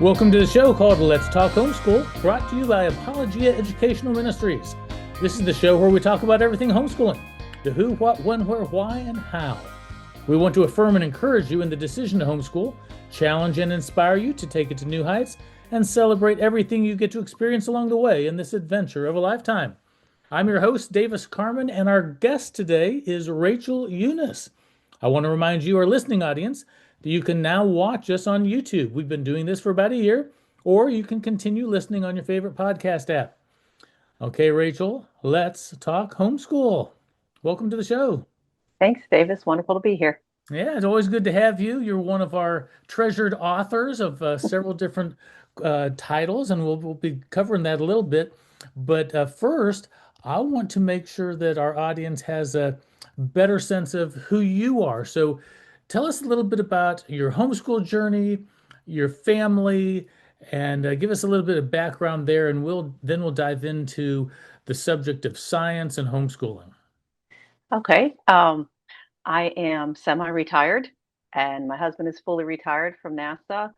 Welcome to the show called Let's Talk Homeschool, brought to you by Apologia Educational Ministries. This is the show where we talk about everything homeschooling, the who, what, when, where, why, and how. We want to affirm and encourage you in the decision to homeschool, challenge and inspire you to take it to new heights, and celebrate everything you get to experience along the way in this adventure of a lifetime. I'm your host, Davis Carman, and our guest today is Rachael Yunis. I want to remind you, our listening audience, that you can now watch us on YouTube. We've been doing this for about a year, or you can continue listening on your favorite podcast app. Okay, Rachael, let's talk homeschool. Welcome to the show. Thanks, Davis. Wonderful to be here. Yeah, it's always good to have you. You're one of our treasured authors of several different titles, and we'll be covering that a little bit. But first, I want to make sure that our audience has a better sense of who you are. So tell us a little bit about your homeschool journey, your family, and give us a little bit of background there, and we'll dive into the subject of science and homeschooling. Okay. I am semi-retired, and my husband is fully retired from NASA.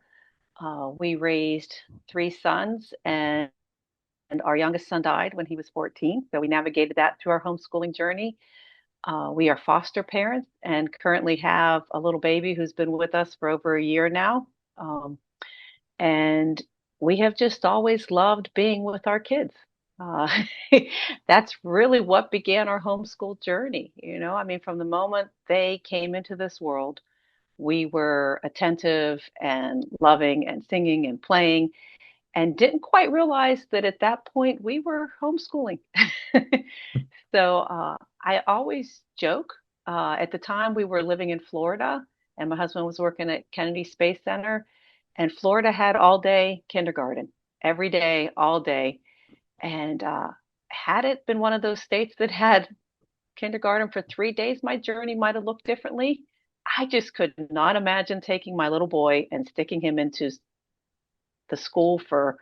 We raised three sons, and our youngest son died when he was 14. So we navigated that through our homeschooling journey. We are foster parents and currently have a little baby who's been with us for over a year now. And we have just always loved being with our kids. Uh, that's really what began our homeschool journey. I mean, from the moment they came into this world, we were attentive and loving and singing and playing, and didn't quite realize that at that point we were homeschooling. So I always joke. At the time, we were living in Florida, and my husband was working at Kennedy Space Center, and Florida had all day kindergarten, every day, all day. And had it been one of those states that had kindergarten for 3 days, my journey might have looked differently. I just could not imagine taking my little boy and sticking him into the school for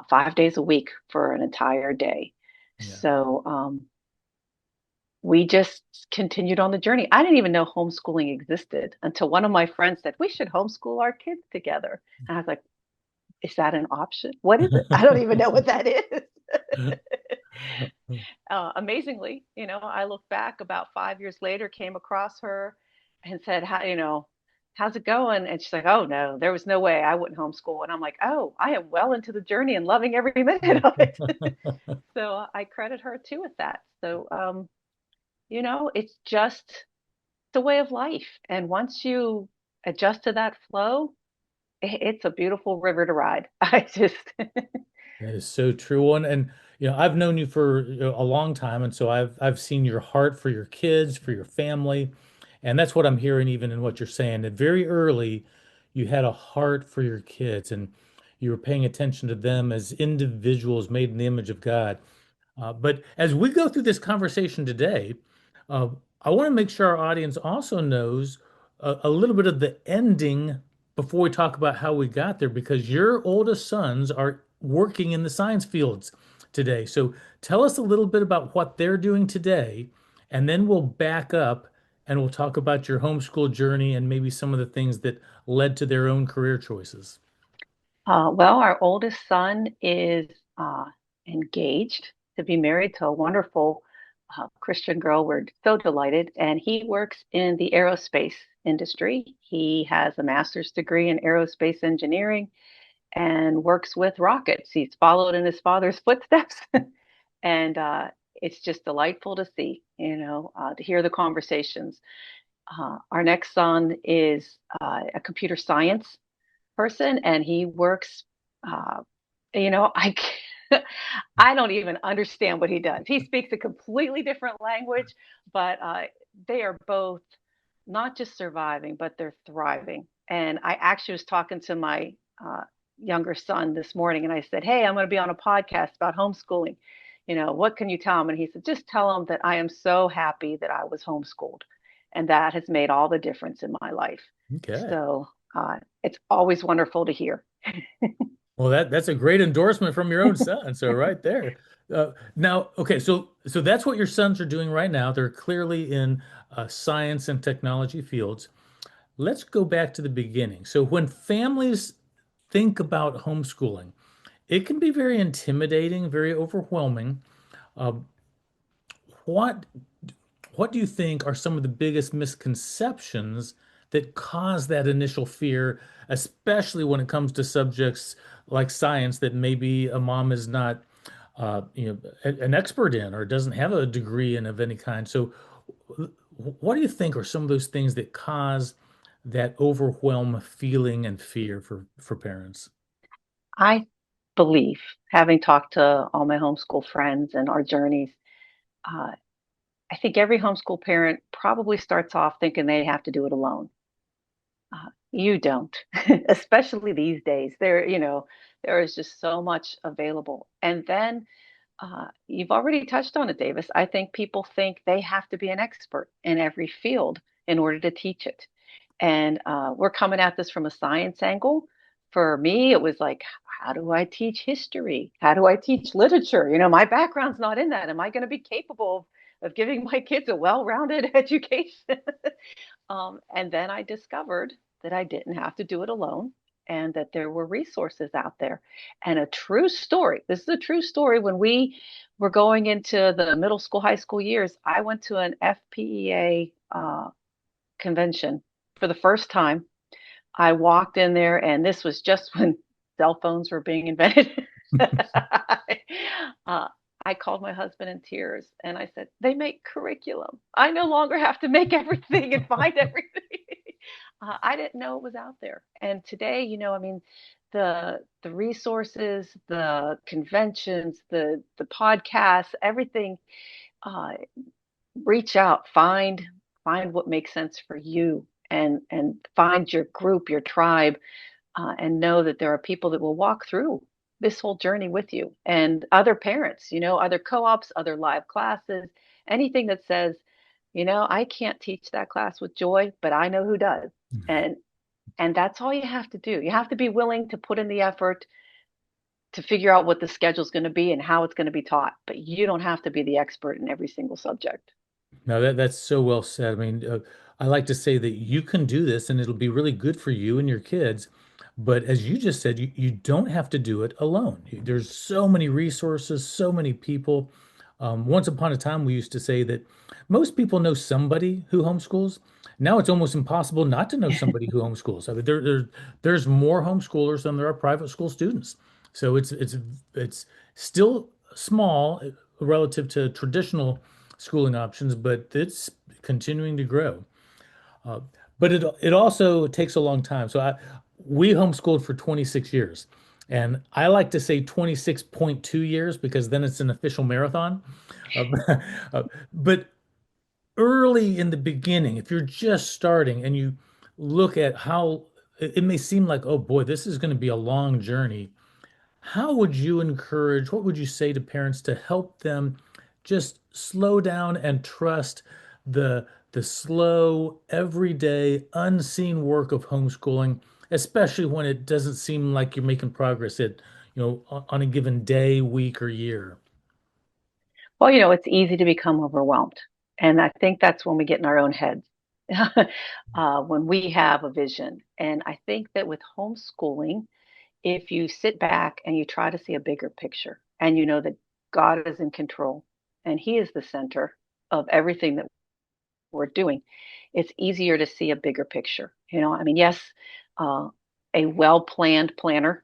5 days a week for an entire day. Yeah. So we just continued on the journey. I didn't even know homeschooling existed until one of my friends said, we should homeschool our kids together. And I was like, is that an option? What is it? I don't even know what that is. Amazingly, I look back about 5 years later, came across her and said, how's it going? And she's like, oh no, there was no way I wouldn't homeschool. And I'm like, oh, I am well into the journey and loving every minute of it. So I credit her too with that. So, it's just the way of life. And once you adjust to that flow, it's a beautiful river to ride. I just, That is so true. And I've known you for a long time, and so I've seen your heart for your kids, for your family, and that's what I'm hearing even in what you're saying. That very early, you had a heart for your kids, and you were paying attention to them as individuals made in the image of God. But as we go through this conversation today, uh, I want to make sure our audience also knows a little bit of the ending before we talk about how we got there, because your oldest sons are working in the science fields today. So tell us a little bit about what they're doing today, and then we'll back up and we'll talk about your homeschool journey and maybe some of the things that led to their own career choices. well, our oldest son is uh, engaged to be married to a wonderful Christian girl. We're so delighted. And he works in the aerospace industry. He has a master's degree in aerospace engineering and works with rockets. He's followed in his father's footsteps. And it's just delightful to see, to hear the conversations. Our next son is a computer science person, and he works, uh, I I don't even understand what he does. He speaks a completely different language, but they are both not just surviving, but they're thriving. And I actually was talking to my younger son this morning, and I said, "Hey, I'm going to be on a podcast about homeschooling. What can you tell him?" And he said, "Just tell him that I am so happy that I was homeschooled, and that has made all the difference in my life." Okay. So it's always wonderful to hear. Well, that's a great endorsement from your own son. So right there. Now, okay, so that's what your sons are doing right now. They're clearly in science and technology fields. Let's go back to the beginning. So when families think about homeschooling, it can be very intimidating, very overwhelming. Uh, what what do you think are some of the biggest misconceptions that cause that initial fear, especially when it comes to subjects like science that maybe a mom is not, an expert in or doesn't have a degree in of any kind? So, what do you think are some of those things that cause that overwhelm feeling and fear for parents? I believe, having talked to all my homeschool friends and our journeys, uh, I think every homeschool parent probably starts off thinking they have to do it alone. You don't, especially these days. There is just so much available. And then you've already touched on it, Davis. I think people think they have to be an expert in every field in order to teach it. And we're coming at this from a science angle. For me, it was like, how do I teach history? How do I teach literature? My background's not in that. Am I going to be capable of giving my kids a well-rounded education? And then I discovered that I didn't have to do it alone and that there were resources out there. And a true story, this is a true story. When we were going into the middle school, high school years, I went to an FPEA convention for the first time. I walked in there, and this was just when cell phones were being invented. uh, I called my husband in tears and I said, they make curriculum. I no longer have to make everything and find everything. I didn't know it was out there. And today, I mean, the resources, the conventions, the podcasts, everything, uh, reach out, find what makes sense for you and find your group, your tribe, and know that there are people that will walk through this whole journey with you and other parents, other co-ops, other live classes, anything that says, I can't teach that class with joy, but I know who does. And and that's all you have to do. You have to be willing to put in the effort to figure out what the schedule is going to be and how it's going to be taught, but you don't have to be the expert in every single subject. No, that's so well said. I mean, I like to say that you can do this and it'll be really good for you and your kids. But as you just said, you don't have to do it alone. There's so many resources, so many people. Once upon a time, we used to say that most people know somebody who homeschools. Now it's almost impossible not to know somebody who homeschools. I mean, there's more homeschoolers than there are private school students. So it's still small relative to traditional schooling options, but it's continuing to grow. Uh, but it also takes a long time. We homeschooled for 26 years. And I like to say 26.2 years because then it's an official marathon. Uh, uh, but early in the beginning, if you're just starting and you look at how it may seem like, oh boy, this is going to be a long journey. How would you encourage, what would you say to parents to help them just slow down and trust the slow, everyday, unseen work of homeschooling, especially when it doesn't seem like you're making progress on a given day, week, or year? Well, it's easy to become overwhelmed. And I think that's when we get in our own heads, when we have a vision. And I think that with homeschooling, if you sit back and you try to see a bigger picture and you know that God is in control and He is the center of everything that we're doing, it's easier to see a bigger picture. I mean, yes, uh, a well planned planner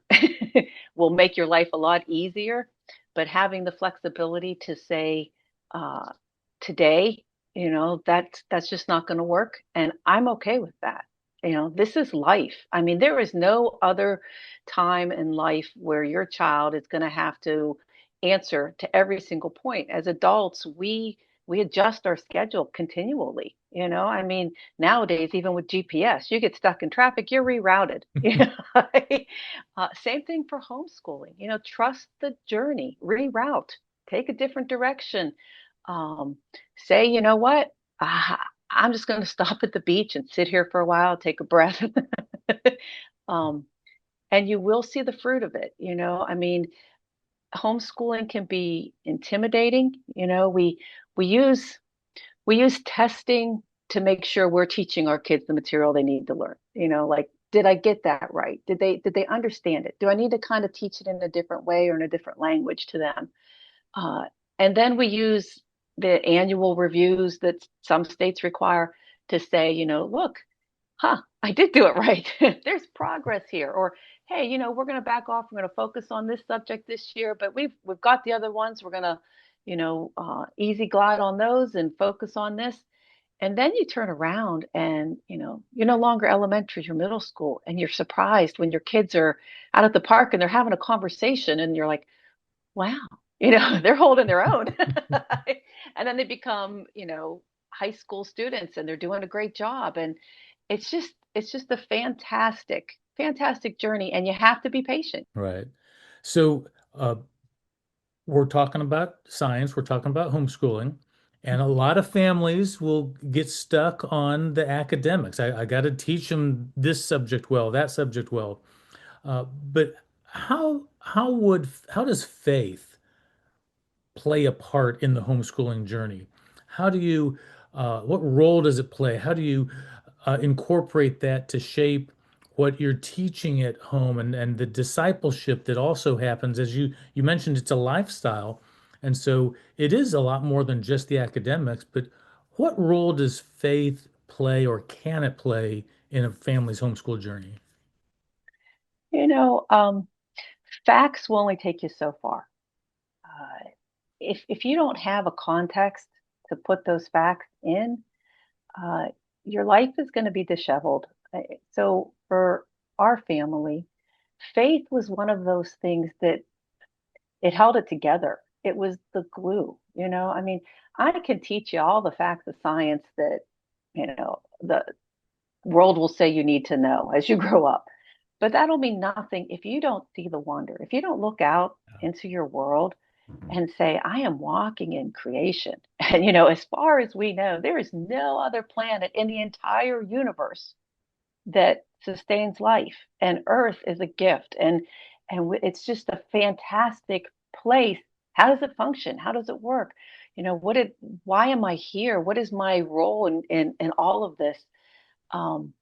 will make your life a lot easier, but having the flexibility to say, uh, today, that's just not going to work. And I'm okay with that. This is life. I mean, there is no other time in life where your child is going to have to answer to every single point. As adults, we adjust our schedule continually. I mean, nowadays, even with GPS, you get stuck in traffic, you're rerouted. Same thing for homeschooling. Trust the journey, reroute, take a different direction. Um, Say, you know what? Ah, I'm just going to stop at the beach and sit here for a while, take a breath. um, and you will see the fruit of it. I mean, homeschooling can be intimidating. We use we use testing to make sure we're teaching our kids the material they need to learn. Like did I get that right? Did they understand it? Do I need to kind of teach it in a different way or in a different language to them? Uh, and then we use the annual reviews that some states require to say, look, I did do it right. There's progress here. Or, hey, we're going to back off. We're going to focus on this subject this year, but we've got the other ones. We're going to, easy glide on those and focus on this. And then you turn around and, you're no longer elementary, you're middle school, and you're surprised when your kids are out at the park and they're having a conversation and you're like, wow, they're holding their own. And then they become, high school students and they're doing a great job. And it's just a fantastic journey. And you have to be patient. Right. So, we're talking about science, we're talking about homeschooling, and a lot of families will get stuck on the academics. I got to teach them this subject well, that subject well. But how does faith play a part in the homeschooling journey? How do you, what role does it play? How do you incorporate that to shape what you're teaching at home and the discipleship that also happens as you mentioned it's a lifestyle. And so it is a lot more than just the academics, but what role does faith play or can it play in a family's homeschool journey? You know, um, Facts will only take you so far. Uh, if you don't have a context to put those facts in, uh, your life is going to be disheveled. So for our family, faith was one of those things that it held it together. It was the glue. I mean, I can teach you all the facts of science that, the world will say you need to know as you grow up. But that'll mean nothing if you don't see the wonder, if you don't look out into your world and say, I am walking in creation. And, as far as we know, there is no other planet in the entire universe that sustains life, and Earth is a gift. And it's just a fantastic place. How does it function? How does it work? Why am I here? What is my role in all of this? Um,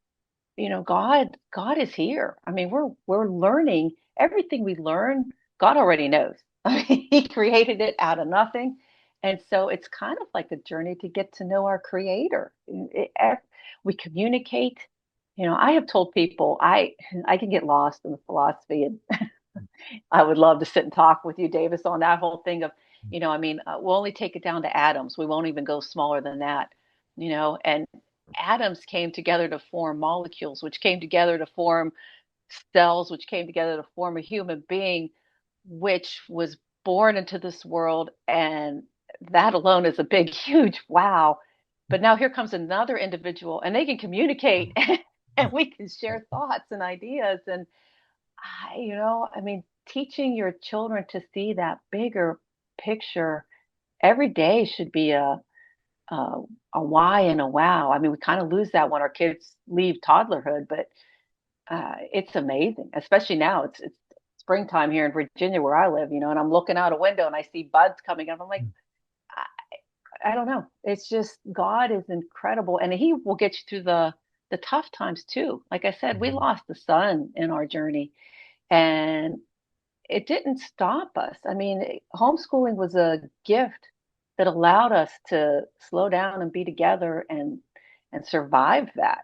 God is here. I mean, we're learning everything we learn. God already knows. I mean, He created it out of nothing, and so it's kind of like a journey to get to know our Creator. We communicate. I have told people I can get lost in the philosophy, and I would love to sit and talk with you, Davis, on that whole thing of, we'll only take it down to atoms. We won't even go smaller than that. And atoms came together to form molecules, which came together to form cells, which came together to form a human being, which was born into this world. And that alone is a big, huge wow. But now here comes another individual, and they can communicate and we can share thoughts and ideas. And I mean, teaching your children to see that bigger picture every day should be a, a why and a wow. I mean, we kind of lose that when our kids leave toddlerhood, but it's amazing, especially now. It's springtime here in Virginia where I live, and I'm looking out a window and I see buds coming up. I'm like, I don't know. It's just God is incredible, and He will get you through the tough times too. Like I said, we lost the sun in our journey, and it didn't stop us. I mean, homeschooling was a gift that allowed us to slow down and be together and survive that,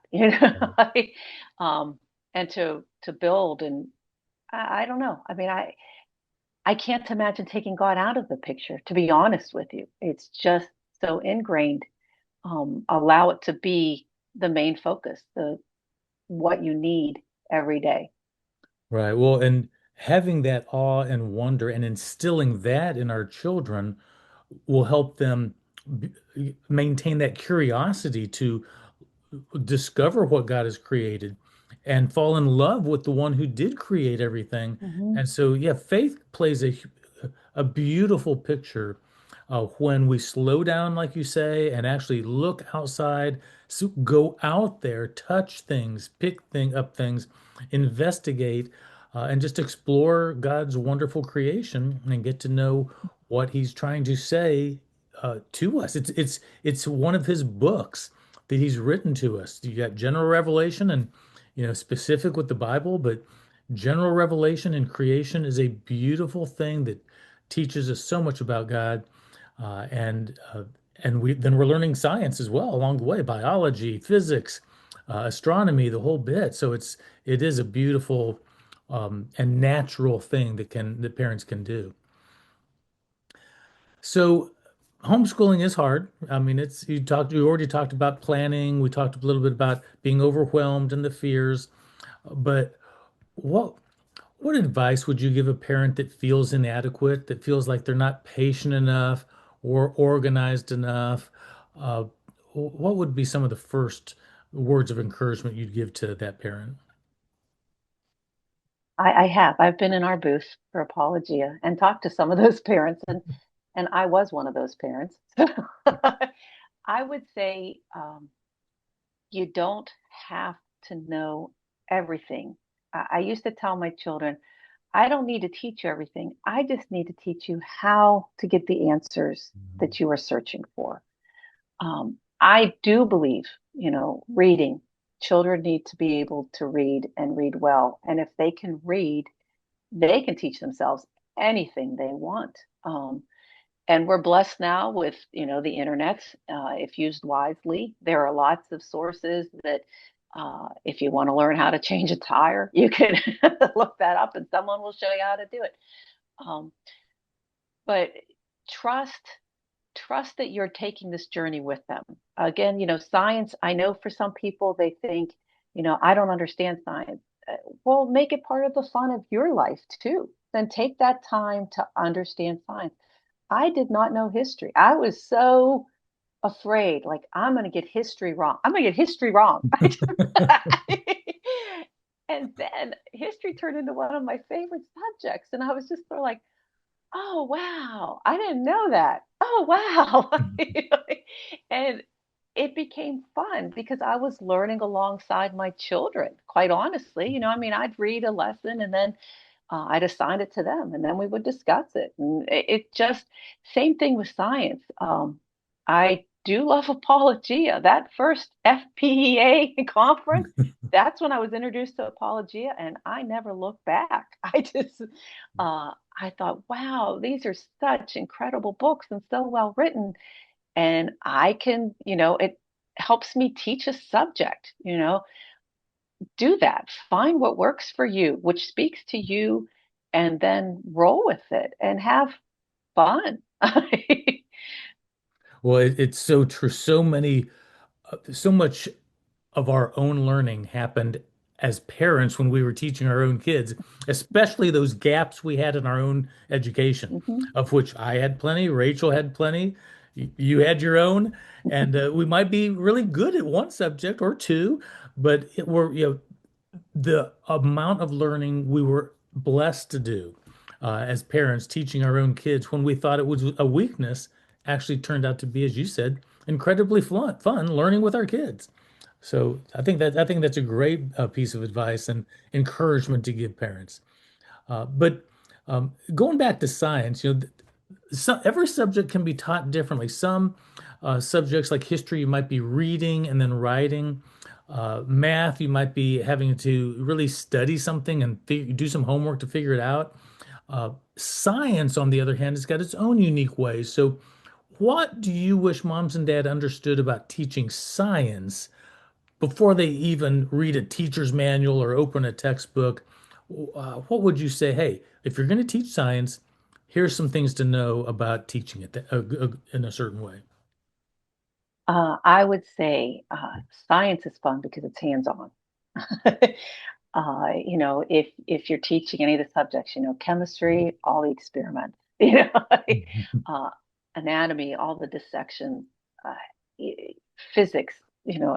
like, and to build. And I don't know. I mean, I can't imagine taking God out of the picture, to be honest with you. It's just so ingrained. Allow it to be the main focus, the what you need every day. Right. Well, and having that awe and wonder and instilling that in our children will help them maintain that curiosity to discover what God has created and fall in love with the one who did create everything. Hmm. And so, yeah, faith plays a beautiful picture when we slow down, like you say, and actually look outside, so go out there, touch things, pick up things, investigate, and just explore God's wonderful creation and get to know what He's trying to say to us. It's one of His books that He's written to us. You got general revelation, and specific with the Bible, but general revelation and creation is a beautiful thing that teaches us so much about God. And we're learning science as well along the way, biology, physics, astronomy, the whole bit. So it is a beautiful and natural thing that parents can do. So homeschooling is hard. I mean, you already talked about planning. We talked a little bit about being overwhelmed and the fears. But what what advice would you give a parent that feels inadequate, that feels like they're not patient enough or organized enough? Uh, what would be some of the first words of encouragement you'd give to that parent? I have. I've been in our booth for Apologia and talked to some of those parents, and I was one of those parents. So I would say you don't have to know everything. I used to tell my children, I don't need to teach you everything. I just need to teach you how to get the answers that you are searching for. I do believe, reading. Children need to be able to read and read well. And if they can read, they can teach themselves anything they want. And we're blessed now with, the internet. If used wisely, there are lots of sources that, if you want to learn how to change a tire, you can look that up, and someone will show you how to do it. Um, but trust trust that you're taking this journey with them. Again, science, I know for some people they think, I don't understand science. Well, make it part of the fun of your life too. Then take that time to understand science. I did not know history. I was so afraid, like, I'm going to get history wrong. I'm going to get history wrong. And then history turned into one of my favorite subjects. And I was just sort of like, oh, wow, I didn't know that. Oh, wow. And it became fun because I was learning alongside my children, quite honestly. I mean, I'd read a lesson and then I'd assign it to them and then we would discuss it. And it just, same thing with science. I do love Apologia. That first FPEA conference, that's when I was introduced to Apologia and I never looked back. I thought, wow, these are such incredible books and so well written. And I can, it helps me teach a subject, do that. Find what works for you, which speaks to you, and then roll with it and have fun. Well, it's so true. So much of our own learning happened as parents when we were teaching our own kids, especially those gaps we had in our own education, Mhm. of which I had plenty, Rachel had plenty, you had your own, and we might be really good at one subject or two, but the amount of learning we were blessed to do as parents, teaching our own kids when we thought it was a weakness, actually turned out to be, as you said, incredibly fun learning with our kids. So I think that's a great piece of advice and encouragement to give parents. But going back to science, every subject can be taught differently. Some subjects like history, you might be reading and then writing. Math, you might be having to really study something and do some homework to figure it out. Science, on the other hand, has got its own unique ways. So, what do you wish moms and dad understood about teaching science before they even read a teacher's manual or open a textbook? What would you say? Hey, if you're going to teach science, here's some things to know about teaching it in a certain way. I would say science is fun because it's hands-on. If you're teaching any of the subjects, chemistry, all the experiments, uh, anatomy, all the dissections, uh, physics,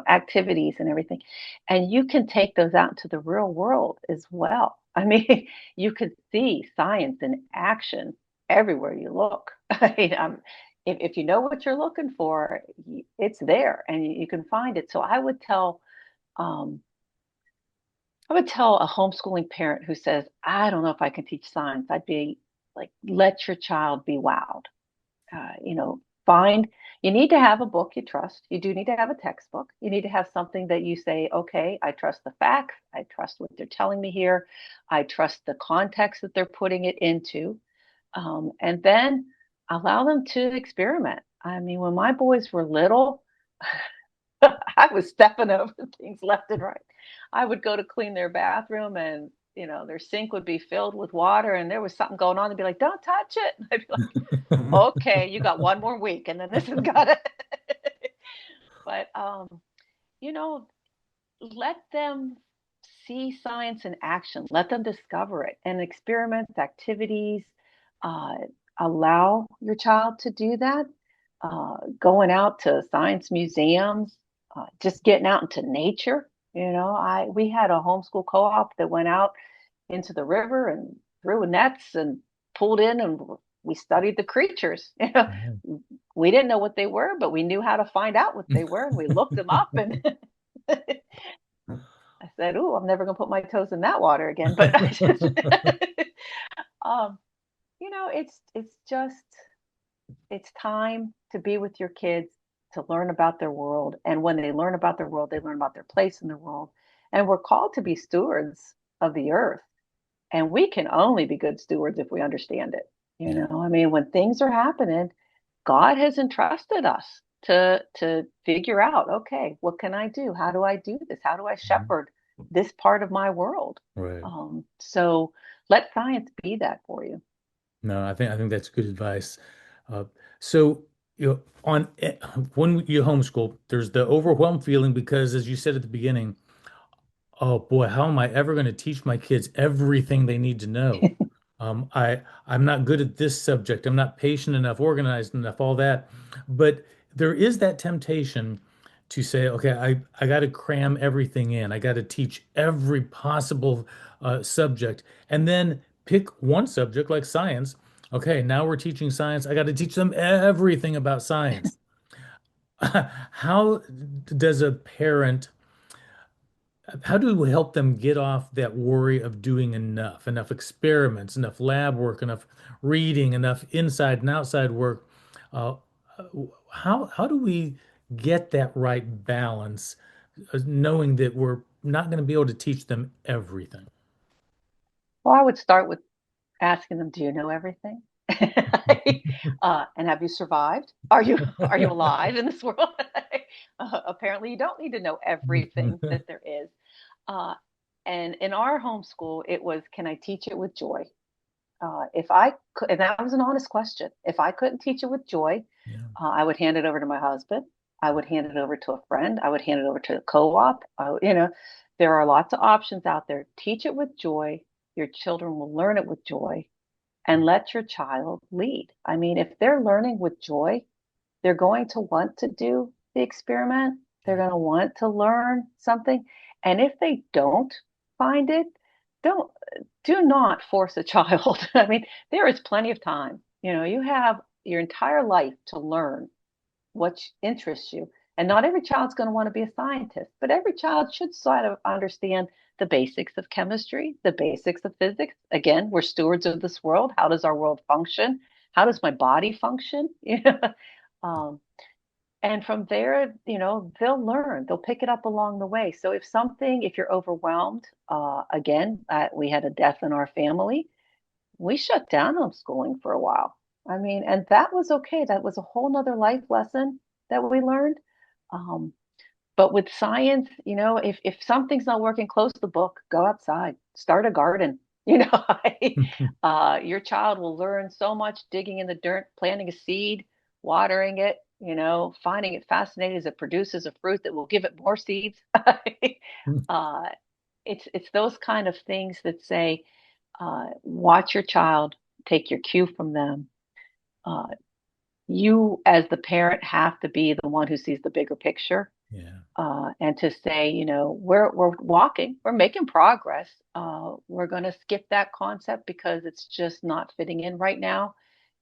activities and everything. And you can take those out into the real world as well. I mean, you could see science in action everywhere you look. I mean, if you know what you're looking for, it's there and you can find it. So um, I would tell a homeschooling parent who says, I don't know if I can teach science, I'd be like, let your child be wowed. find, you need to have a book you trust. You do need to have a textbook. You need to have something that you say, okay, I trust the facts. I trust what they're telling me here. I trust the context that they're putting it into. And then allow them to experiment. I mean, when my boys were little, I was stepping over things left and right. I would go to clean their bathroom and their sink would be filled with water and there was something going on. They'd be like, don't touch it. And I'd be like, okay, you got one more week and then this has got it. But you know, let them see science in action. Let them discover it and experiments, activities. Uh, Allow your child to do that. Going out to science museums, just getting out into nature. We had a homeschool co-op that went out into the river and threw nets and pulled in and we studied the creatures. We didn't know what they were, but we knew how to find out what they were, and we looked them up. And I said, "Ooh, I'm never going to put my toes in that water again." But I just, um, it's just it's time to be with your kids to learn about their world, and when they learn about their world, they learn about their place in the world. And we're called to be stewards of the earth, and we can only be good stewards if we understand it. Yeah. I mean, when things are happening, God has entrusted us to figure out, okay, what can I do? How do I do this? How do I Mhm. shepherd this part of my world? Right. So let science be that for you. No, I think that's good advice. Uh, so on when you homeschool, there's the overwhelmed feeling because, as you said at the beginning, oh boy, how am I ever going to teach my kids everything they need to know? I'm not good at this subject. I'm not patient enough, organized enough, all that. But there is that temptation to say, okay, I got to cram everything in. I got to teach every possible subject, and then pick one subject like science. Okay, now we're teaching science. I got to teach them everything about science. How does a parent how do we help them get off that worry of doing enough experiments, enough lab work, enough reading, enough inside and outside work? Uh, how do we get that right balance, knowing that we're not going to be able to teach them everything? Well, I would start with asking them, do you know everything? And have you survived? Are you alive in this world? Apparently, you don't need to know everything that there is. Uh, and in our homeschool, it was, can I teach it with joy? If I could, and that was an honest question. If I couldn't teach it with joy, Yeah. I would hand it over to my husband. I would hand it over to a friend. I would hand it over to a co-op. There are lots of options out there. Teach it with joy. Your children will learn it with joy, and let your child lead. I mean, if they're learning with joy, they're going to want to do the experiment. They're Yeah. going to want to learn something. And if they don't find it, don't do not force a child. I mean, there is plenty of time. You have your entire life to learn what interests you. And not every child's going to want to be a scientist, but every child should sort of understand the basics of chemistry, the basics of physics. Again, we're stewards of this world. How does our world function? How does my body function? um, and from there, they'll learn. They'll pick it up along the way. So if you're overwhelmed, again, we had a death in our family. We shut down homeschooling for a while. I mean, and that was okay. That was a whole nother life lesson that we learned. Um, but with science, if something's not working, close the book, go outside, start a garden. Your child will learn so much digging in the dirt, planting a seed, watering it, finding it fascinating as it produces a fruit that will give it more seeds. uh, it's those kind of things that say, watch your child, take your cue from them. Uh, you, as the parent, have to be the one who sees the bigger picture, Yeah. and to say, we're walking, we're making progress. We're going to skip that concept because it's just not fitting in right now,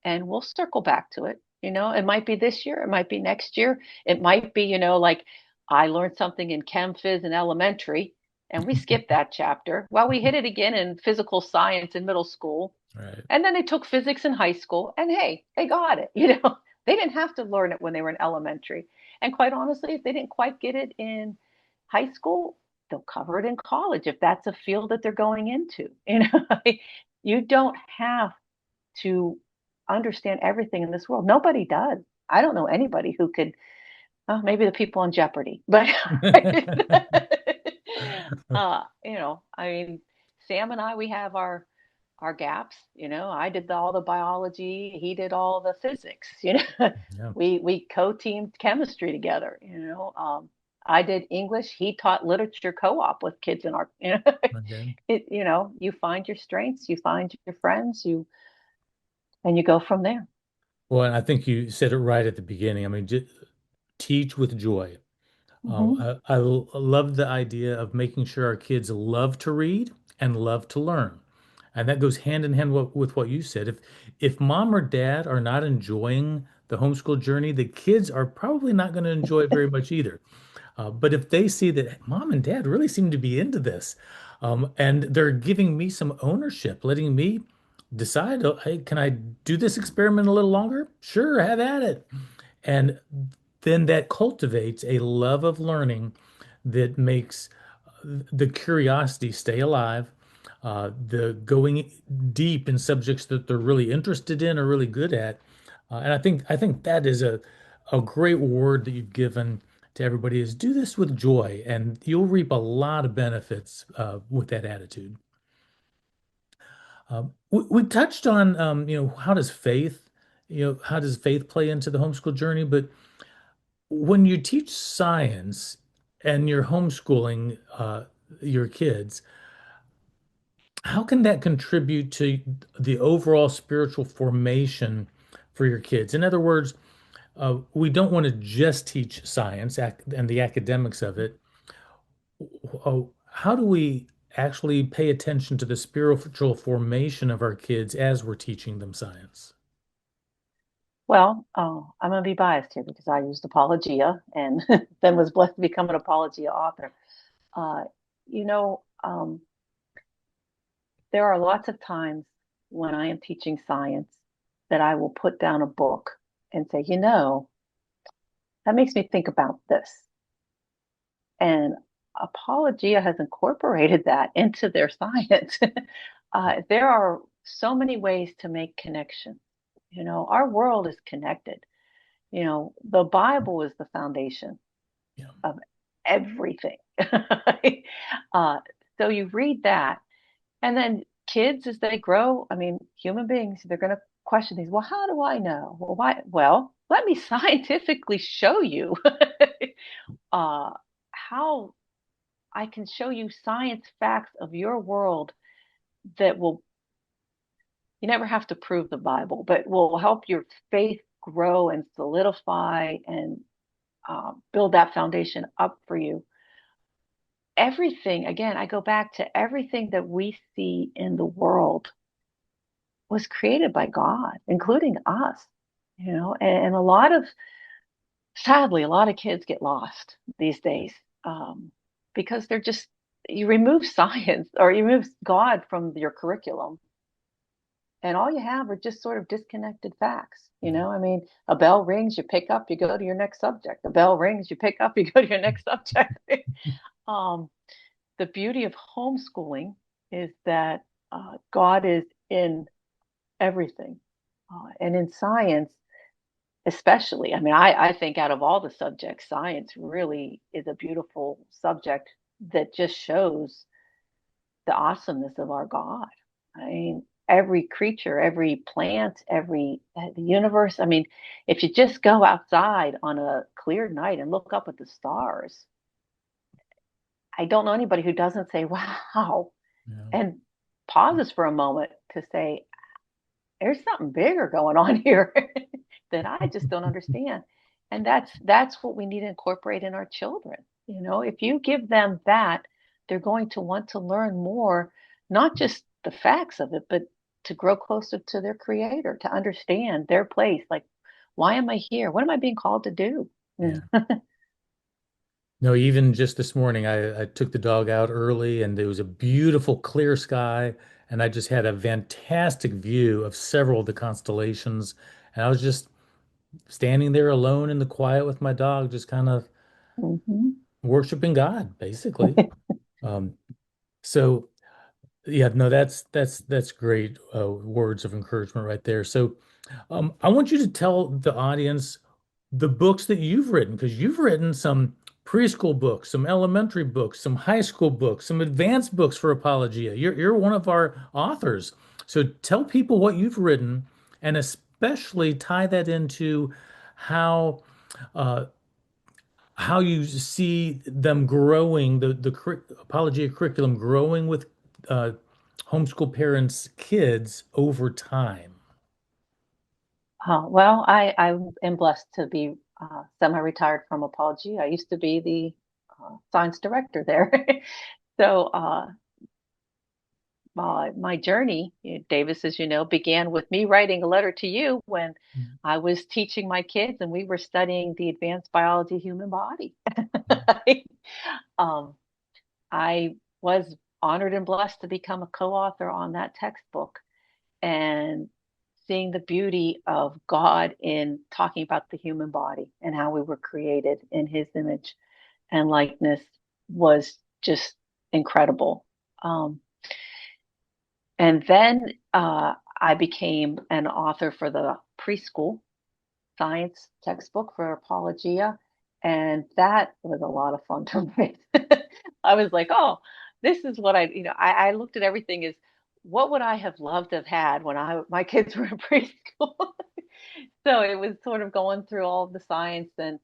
and we'll circle back to it. It might be this year, it might be next year, it might be, like I learned something in chem phys in elementary, and we skipped that chapter. Well, we hit it again in physical science in middle school, Right. and then they took physics in high school, and hey, they got it. They didn't have to learn it when they were in elementary. And quite honestly, if they didn't quite get it in high school, they'll cover it in college if that's a field that they're going into. You don't have to understand everything in this world. Nobody does. I don't know anybody who could, well, maybe the people on Jeopardy, but I mean, Sam and I, we have our gaps. I did all the biology, he did all the physics. Yeah. We co-teamed chemistry together. I did English, he taught literature co-op with kids in our. Okay. You find your strengths, you find your friends, and you go from there. Well, and I think you said it right at the beginning. I mean, teach with joy. Hmm. I love the idea of making sure our kids love to read and love to learn. And that goes hand in hand with what you said. If mom or dad are not enjoying the homeschool journey, the kids are probably not going to enjoy it very much either. But if they see that mom and dad really seem to be into this, and they're giving me some ownership, letting me decide, oh, hey, can I do this experiment a little longer? Sure, have at it. And then that cultivates a love of learning that makes the curiosity stay alive, the going deep in subjects that they're really interested in or really good at. And I think that is a great word that you've given to everybody is do this with joy, and you'll reap a lot of benefits with that attitude. We touched on how does faith play into the homeschool journey, but when you teach science and you're homeschooling your kids, how can that contribute to the overall spiritual formation for your kids? In other words, we don't want to just teach science and the academics of it. How do we actually pay attention to the spiritual formation of our kids as we're teaching them science? Well, I'm going to be biased here because I used Apologia and then was blessed to become an Apologia author. Uh, you know, um, there are lots of times when I am teaching science that I will put down a book and say, that makes me think about this. And Apologia has incorporated that into their science. There are so many ways to make connections. Our world is connected. The Bible is the foundation Yeah, of everything. uh, so you read that, and then kids, as they grow, I mean, human beings, they're going to question these. Well, how do I know? Well, why? Well, let me scientifically show you uh, how I can show you science facts of your world that will, you never have to prove the Bible, but will help your faith grow and solidify and build that foundation up for you. Everything, again, I go back to everything that we see in the world was created by God, including us, and sadly, a lot of kids get lost these days because you remove science or you remove God from your curriculum, and all you have are just sort of disconnected facts. yeah, I mean, a bell rings, you pick up, you go to your next subject. A bell rings, you pick up, you go to your next subject. um, the beauty of homeschooling is that God is in everything. And in science, especially, I mean, I think out of all the subjects, science really is a beautiful subject that just shows the awesomeness of our God. I mean, every creature, every plant, the universe. I mean, if you just go outside on a clear night and look up at the stars, I don't know anybody who doesn't say, wow, yeah, and pauses for a moment to say, there's something bigger going on here that I just don't understand. And that's what we need to incorporate in our children. If you give them that, they're going to want to learn more, not just the facts of it, but to grow closer to their creator, to understand their place. Like, why am I here? What am I being called to do? yeah. Yeah. No, even just this morning, I took the dog out early and there was a beautiful clear sky, and I just had a fantastic view of several of the constellations. And I was just standing there alone in the quiet with my dog, just kind of Hmm. worshiping God, basically. Um, so yeah, no, that's great words of encouragement right there. So I want you to tell the audience the books that you've written, because you've written some preschool books, some elementary books, some high school books, some advanced books for Apologia. You're one of our authors. So tell people what you've written and especially tie that into how uh, how you see them growing, Apologia curriculum growing with uh, homeschool parents' kids over time. Well, I am blessed to be semi-retired from Apology. I used to be the science director there. So my journey, Davis, as you know, began with me writing a letter to you when I was teaching my kids and we were studying the advanced biology human body. um, I was honored and blessed to become a co-author on that textbook and seeing the beauty of God in talking about the human body and how we were created in his image and likeness was just incredible. Um, and then I became an author for the preschool science textbook for Apologia. And that was a lot of fun to write. I was like, oh, this is what I looked at everything as what would I have loved to have had when my kids were in preschool? So it was sort of going through all of the science and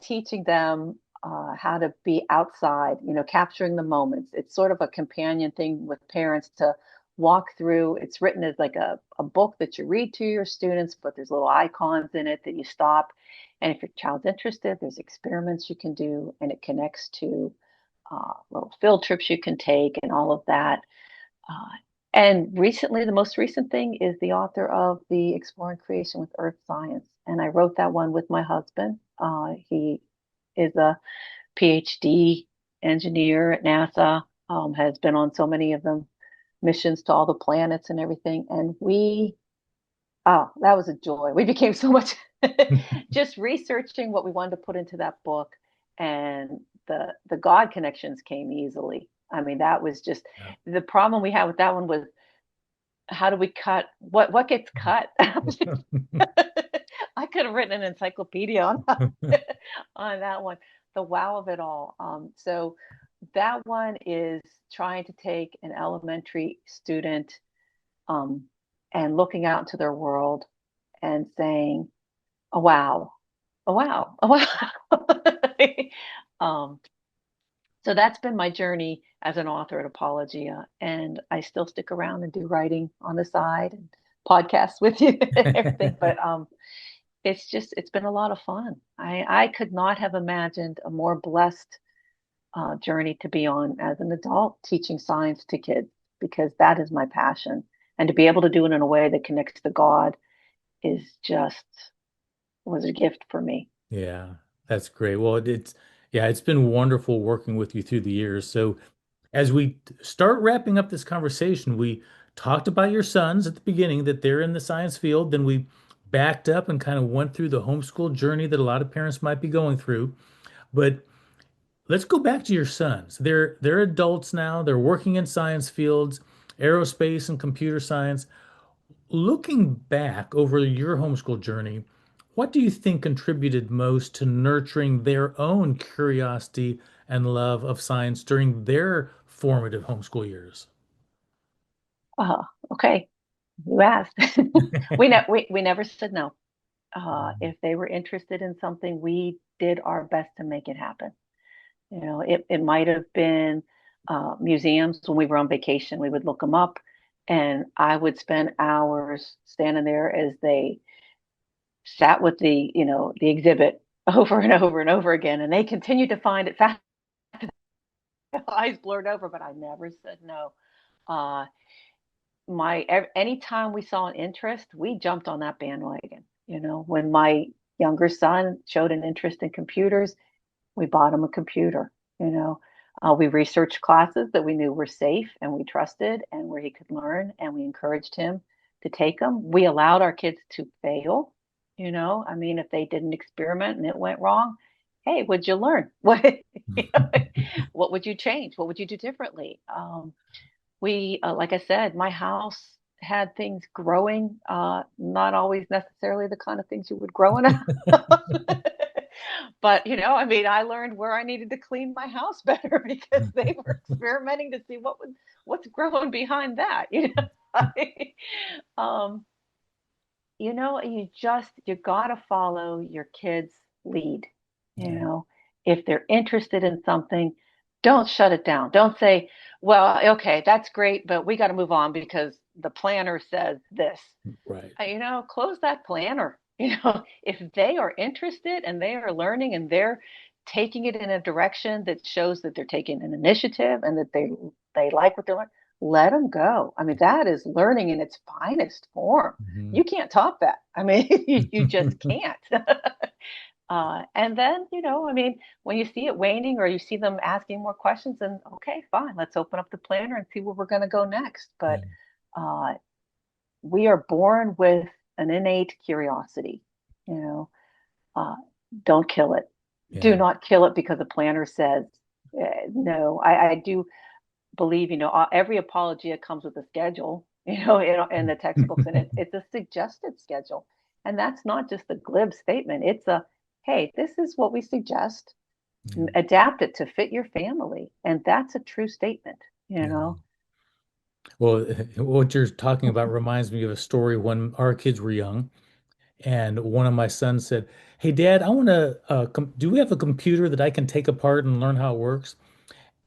teaching them how to be outside, capturing the moments. It's sort of a companion thing with parents to walk through. It's written as like a book that you read to your students, but there's little icons in it that you stop. And if your child's interested, there's experiments you can do, and it connects to little field trips you can take and all of that. Uh, and recently, the most recent thing is the author of the Exploring Creation with Earth Science. And I wrote that one with my husband. He is a PhD engineer at NASA, has been on so many of them missions to all the planets and everything. And that was a joy. We became so much just researching what we wanted to put into that book. And the God connections came easily. I mean, that was just Yeah. the problem we had with that one was how do we cut what gets cut? I could have written an encyclopedia on on that one. The wow of it all. So that one is trying to take an elementary student um, and looking out into their world and saying, "Oh wow, oh wow, oh wow." um, so that's been my journey as an author at Apologia, and I still stick around and do writing on the side and podcasts with you and everything. But it's been a lot of fun. I could not have imagined a more blessed journey to be on as an adult teaching science to kids because that is my passion, and to be able to do it in a way that connects to God is just was a gift for me. Yeah, that's great. Well, yeah, it's been wonderful working with you through the years. So as we start wrapping up this conversation, we talked about your sons at the beginning, that they're in the science field. Then we backed up and kind of went through the homeschool journey that a lot of parents might be going through. But let's go back to your sons. They're adults now. They're working in science fields, aerospace and computer science. Looking back over your homeschool journey, what do you think contributed most to nurturing their own curiosity and love of science during their formative homeschool years? Uh, okay, you asked. We never said no. If they were interested in something, we did our best to make it happen. It might have been museums when we were on vacation. We would look them up, and I would spend hours standing there as they sat with the exhibit over and over and over again, and they continued to find it fast. Eyes blurred over, but I never said no. Uh, anytime we saw an interest, we jumped on that bandwagon. When my younger son showed an interest in computers, we bought him a computer. You know, we researched classes that we knew were safe and we trusted and where he could learn, and we encouraged him to take them. We allowed our kids to fail. I mean, if they did an experiment and it went wrong, hey, what'd you learn? You know, what would you change? What would you do differently? Like I said, my house had things growing, not always necessarily the kind of things you would grow in a house. But, I mean, I learned where I needed to clean my house better because they were experimenting to see what's growing behind that. Um, you gotta follow your kids' lead. You Yeah. know, if they're interested in something, don't shut it down. Don't say, well, okay, that's great, but we got to move on because the planner says this. Right. Close that planner. If they are interested and they are learning and they're taking it in a direction that shows that they're taking an initiative and that they like what they're learning, let them go. I mean, that is learning in its finest form. Mhm. You can't top that. I mean, you just can't. And then, I mean, when you see it waning or you see them asking more questions, then okay, fine, let's open up the planner and see where we're going to go next. Yeah. But uh, we are born with an innate curiosity. You know, uh, don't kill it. Do Yeah. not kill it because the planner says no. I do believe, every apologia comes with a schedule, in the textbooks, and it's a suggested schedule. And that's not just a glib statement. It's a, hey, this is what we suggest. Yeah. Adapt it to fit your family. And that's a true statement, you Yeah. know. Well, what you're talking about reminds me of a story when our kids were young, and one of my sons said, "Hey, Dad, I want to. Do we have a computer that I can take apart and learn how it works?"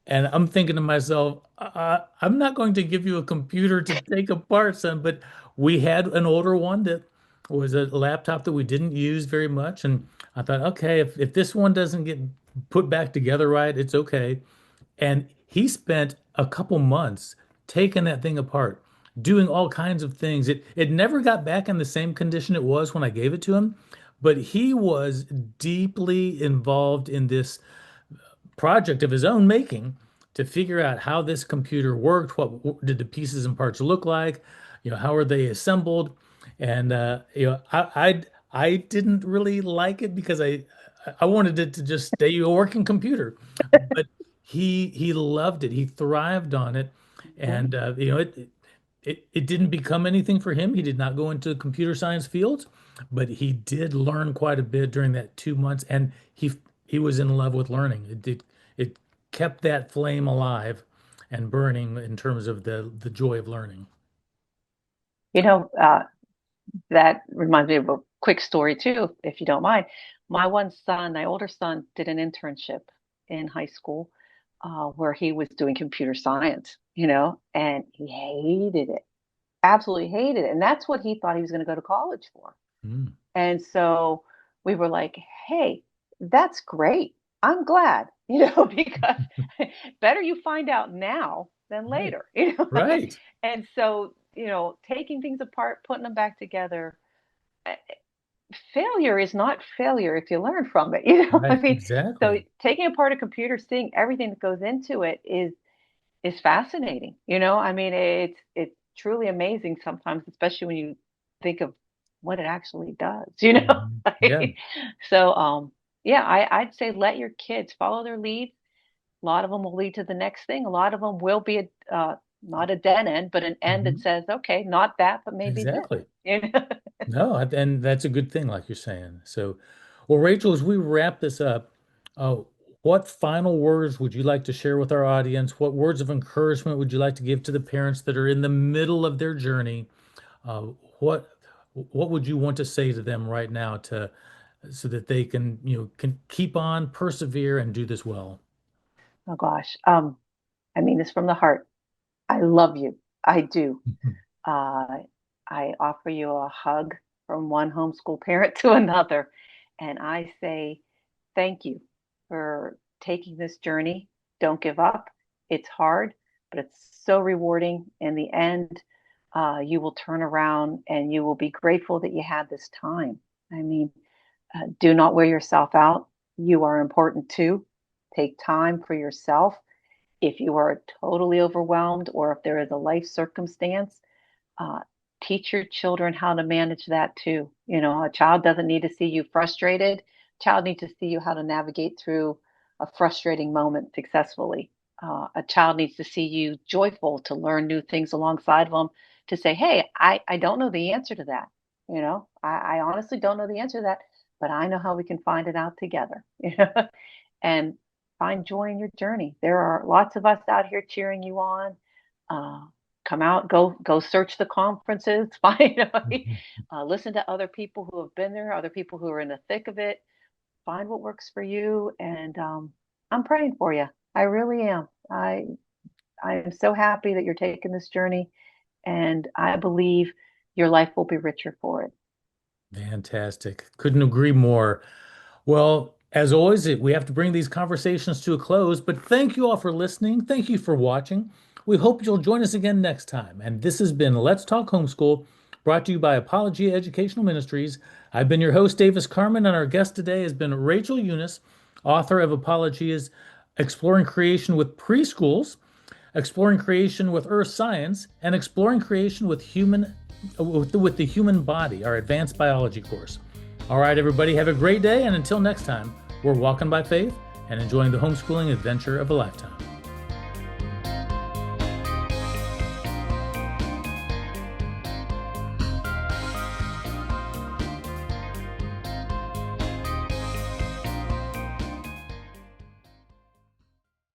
And I'm thinking to myself, I'm not going to give you a computer to take apart, son, but we had an older one that was a laptop that we didn't use very much. And I thought, okay, if this one doesn't get put back together right, it's okay. And he spent a couple months taking that thing apart, doing all kinds of things. It never got back in the same condition it was when I gave it to him, but he was deeply involved in this project of his own making to figure out how this computer worked, what did the pieces and parts look like, how are they assembled, and I didn't really like it because I wanted it to just stay a working computer, but he loved it. He thrived on it, Mhm. and it didn't become anything for him. He did not go into computer science fields, but he did learn quite a bit during that 2 months, and he was in love with learning. It kept that flame alive and burning in terms of the joy of learning. You know, uh, that reminds me of a quick story too, if you don't mind. My older son, did an internship in high school where he was doing computer science, and he hated it, absolutely hated it. And that's what he thought he was going to go to college for. Mm, And so we were like, hey, that's great. I'm glad, because better you find out now than right, later, right, And so, taking things apart, putting them back together, eh, failure is not failure if you learn from it. I right, mean, so exactly. taking apart a computer, seeing everything that goes into it is fascinating. I mean, it's truly amazing sometimes, especially when you think of what it actually does, Mhm. Yeah. So yeah, I'd say let your kids follow their lead. A lot of them will lead to the next thing. A lot of them will be not a dead end, but an end that Mhm. says, okay, not that, but maybe this. Exactly. You know? No, and that's a good thing, like you're saying. So, well, Rachel, as we wrap this up, uh, what final words would you like to share with our audience? What words of encouragement would you like to give to the parents that are in the middle of their journey? Uh, what what would you want to say to them right now to so that they can keep on, persevere, and do this well? Oh gosh. I mean this from the heart. I love you. I do. Uh, I offer you a hug from one homeschool parent to another. And I say, thank you for taking this journey. Don't give up. It's hard, but it's so rewarding. In the end, you will turn around and you will be grateful that you had this time. I mean, do not wear yourself out. You are important too. Take time for yourself. If you are totally overwhelmed or if there is a life circumstance, uh, teach your children how to manage that too. You know, a child doesn't need to see you frustrated. Child needs to see you how to navigate through a frustrating moment successfully. A child needs to see you joyful to learn new things alongside of them, to say, hey, I don't know the answer to that. You know, I honestly don't know the answer to that, but I know how we can find it out together. You know, and find joy in your journey. There are lots of us out here cheering you on. Uh, Come out, go search the conferences, find listen to other people who have been there, other people who are in the thick of it. Find what works for you, and I'm praying for you. I really am. I am so happy that you're taking this journey, and I believe your life will be richer for it. Fantastic. Couldn't agree more. Well, as always, we have to bring these conversations to a close, but thank you all for listening. Thank you for watching. We hope you'll join us again next time. And this has been Let's Talk Homeschool, brought to you by Apologia Educational Ministries. I've been your host, Davis Carman, and our guest today has been Rachael Yunis, author of Apologia's Exploring Creation with Preschools, Exploring Creation with Earth Science, and Exploring Creation with with the Human Body, our advanced biology course. All right, everybody, have a great day, and until next time, we're walking by faith and enjoying the homeschooling adventure of a lifetime.